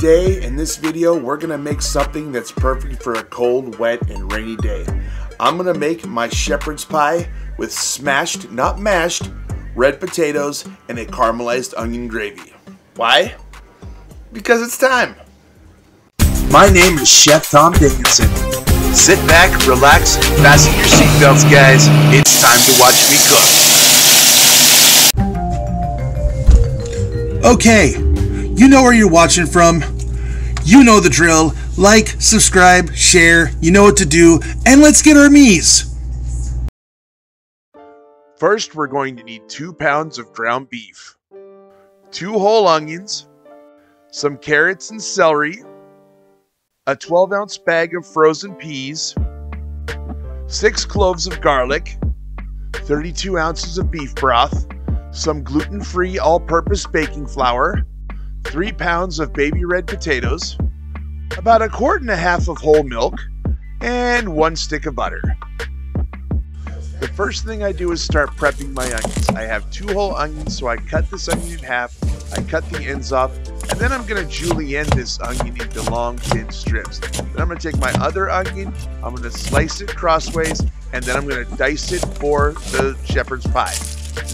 Today, in this video, we're gonna make something that's perfect for a cold, wet, and rainy day. I'm gonna make my shepherd's pie with smashed, not mashed, red potatoes and a caramelized onion gravy. Why? Because it's time. My name is Chef Tom Dickinson. Sit back, relax, and fasten your seatbelts, guys. It's time to watch me cook. Okay, you know where you're watching from. You know the drill. Like, subscribe, share, you know what to do, and let's get our meats. First, we're going to need 2 pounds of ground beef, 2 whole onions, some carrots and celery, a 12-ounce bag of frozen peas, 6 cloves of garlic, 32 ounces of beef broth, some gluten-free all-purpose baking flour, 3 pounds of baby red potatoes, about 1.5 quarts of whole milk, and 1 stick of butter. The first thing I do is start prepping my onions. I have 2 whole onions, so I cut this onion in half, I cut the ends off, and then I'm going to julienne this onion into long, thin strips. Then I'm going to take my other onion, I'm going to slice it crossways, and then I'm going to dice it for the shepherd's pie.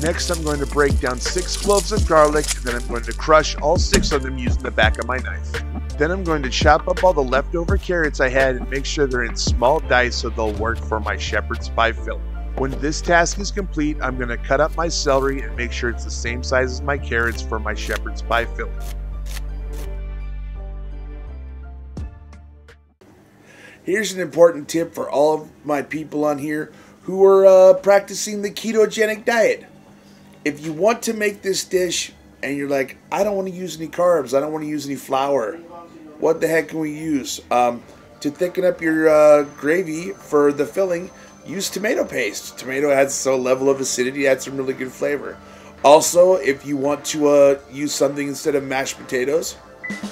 Next, I'm going to break down 6 cloves of garlic, and then I'm going to crush all 6 of them using the back of my knife. Then I'm going to chop up all the leftover carrots I had and make sure they're in small dice so they'll work for my shepherd's pie filling. When this task is complete, I'm going to cut up my celery and make sure it's the same size as my carrots for my shepherd's pie filling. Here's an important tip for all of my people on here who are practicing the ketogenic diet. If you want to make this dish and you're like, I don't want to use any carbs, I don't want to use any flour, what the heck can we use? To thicken up your gravy for the filling, use tomato paste. Tomato adds a level of acidity, adds some really good flavor. Also, if you want to use something instead of mashed potatoes,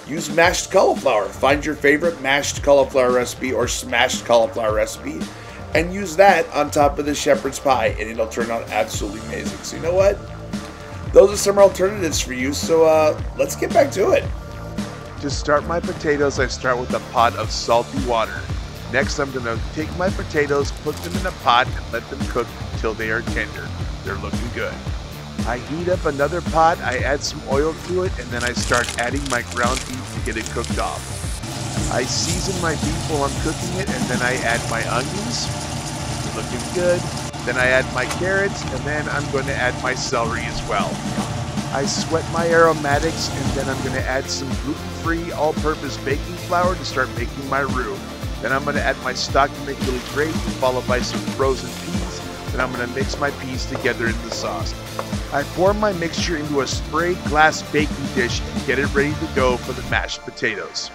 use mashed cauliflower. Find your favorite mashed cauliflower recipe or smashed cauliflower recipe and use that on top of the shepherd's pie, and it'll turn out absolutely amazing. So you know what? Those are some alternatives for you, so let's get back to it. To start my potatoes, I start with a pot of salty water. Next, I'm going to take my potatoes, put them in a pot, and let them cook until they are tender. They're looking good. I heat up another pot, I add some oil to it, and then I start adding my ground beef to get it cooked off. I season my beef while I'm cooking it, and then I add my onions. They're looking good. Then I add my carrots, and then I'm going to add my celery as well. I sweat my aromatics, and then I'm going to add some gluten-free all-purpose baking flour to start making my roux. Then I'm going to add my stock to make really gravy, followed by some frozen peas. Then I'm going to mix my peas together in the sauce. I pour my mixture into a sprayed glass baking dish and get it ready to go for the mashed potatoes.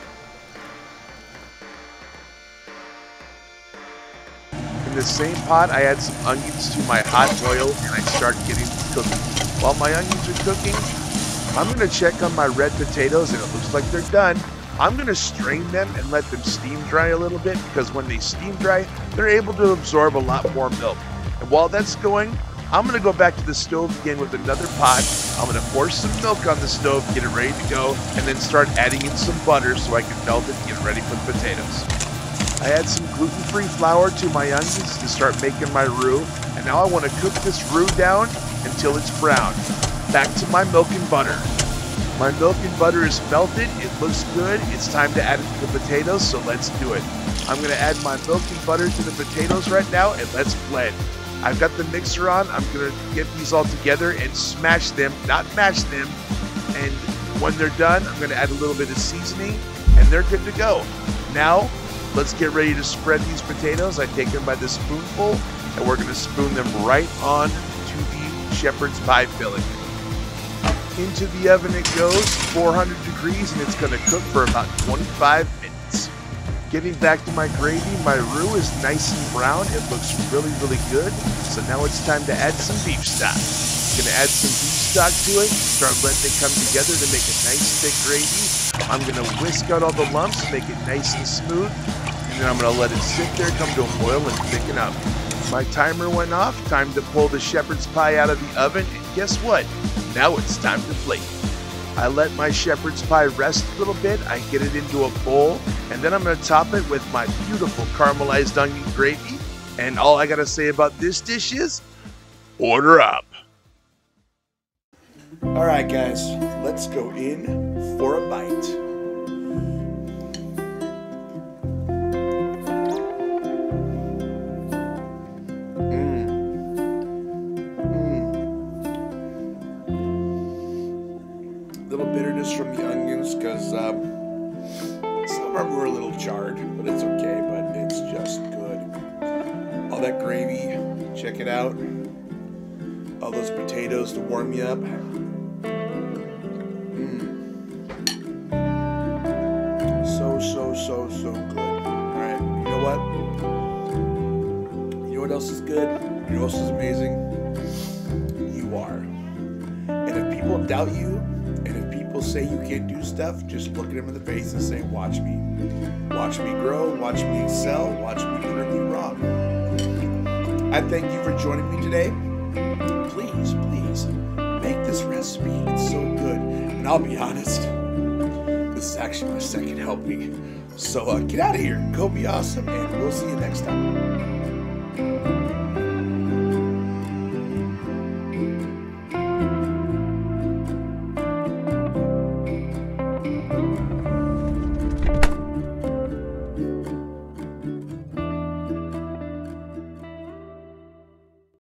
In the same pot, I add some onions to my hot oil and I start getting them cooking. While my onions are cooking, I'm going to check on my red potatoes and it looks like they're done. I'm going to strain them and let them steam dry a little bit because when they steam dry, they're able to absorb a lot more milk. And while that's going, I'm going to go back to the stove again with another pot. I'm going to pour some milk on the stove, get it ready to go, and then start adding in some butter so I can melt it and get ready for the potatoes. I add some gluten-free flour to my onions to start making my roux, and now I want to cook this roux down until it's brown. Back to my milk and butter. My milk and butter is melted, it looks good, it's time to add it to the potatoes, so let's do it. I'm going to add my milk and butter to the potatoes right now, and let's blend. I've got the mixer on, I'm going to get these all together and smash them, not mash them, and when they're done, I'm going to add a little bit of seasoning, and they're good to go. Now, let's get ready to spread these potatoes. I take them by the spoonful, and we're going to spoon them right on to the shepherd's pie filling. Into the oven it goes, 400 degrees, and it's going to cook for about 25 minutes. Getting back to my gravy, my roux is nice and brown. It looks really, really good. So now it's time to add some beef stock. I'm going to add some beef stock to it, start letting it come together to make a nice thick gravy. I'm going to whisk out all the lumps, make it nice and smooth, and then I'm going to let it sit there, come to a boil, and thicken up. My timer went off, time to pull the shepherd's pie out of the oven, and guess what? Now it's time to plate. I let my shepherd's pie rest a little bit. I get it into a bowl, and then I'm going to top it with my beautiful caramelized onion gravy. And all I got to say about this dish is, order up. All right, guys, let's go in for a bite. Little bitterness from the onions because some of them were a little charred, but it's okay, but it's just good. All that gravy, check it out. All those potatoes to warm you up. So good. All right, you know what? You know what else is good? You know what else is amazing? You are. And if people doubt you, and if people say you can't do stuff, just look at them in the face and say, watch me. Watch me grow, watch me excel, watch me prove you wrong. I thank you for joining me today. Please make this recipe. It's so good. And I'll be honest, this is actually my second helping. So get out of here. Go be awesome, and we'll see you next time.